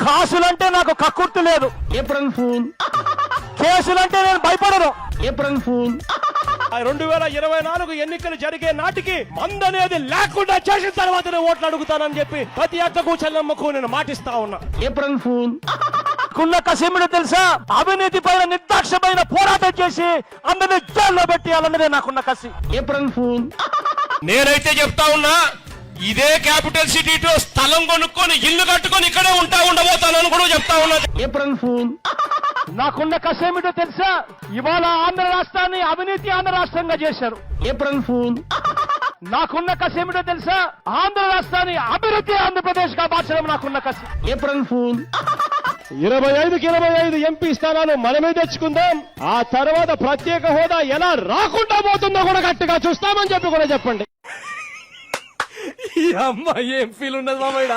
కాసులంటే నాకు కక్కుర్తి లేదు. April fool. కేసులంటే నేను భయపడను. April fool. 2024 ఎన్నికలు జరిగే నాటికి మందనేది లేకుండా చేసిన తర్వాత నేను ఓట్లు అడుగుతానని చెప్పి ప్రతి అక్కకు చెల్లమ్మకు నేను మాటిస్తా ఉన్నా. April fool. కున్న కసీముడు తెలుసా, అవినీతి పైన నిర్దాక్షమైన పోరాటం చేసి అందరినీ జైల్లో పెట్టాలన్నదే నాకున్న కసి. April fool. నేనైతే చెప్తా ఉన్నా, ఇదే క్యాపిటల్ సిటీలో స్థలం కొనుక్కొని ఇల్లు కట్టుకొని ఇక్కడే ఉండబోతానని కూడా చెప్తా ఉన్నా. April fool. నాకున్న కసేమిటో తెలుసా, ఇవాళ ఆంధ్ర రాష్ట్రాన్ని అవినీతి ఆంధ్ర రాష్ట్రంగా చేశారు. April fool. నాకున్న కసేమిటో తెలుసా, ఆంధ్ర రాష్ట్రాన్ని అభివృద్ధి ఆంధ్రప్రదేశ్ గా మార్చడం నాకున్న కసి. April fool. 25కి 25 ఎంపీ స్థానాలు మనమే తెచ్చుకుందాం. ఆ తర్వాత ప్రత్యేక హోదా ఎలా రాకుండా పోతుందో కూడా గట్టిగా చూస్తామని చెప్పి కూడా చెప్పండి. ఈ అమ్మాయి ఏం ఫీల్ ఉన్నది మామయ్య.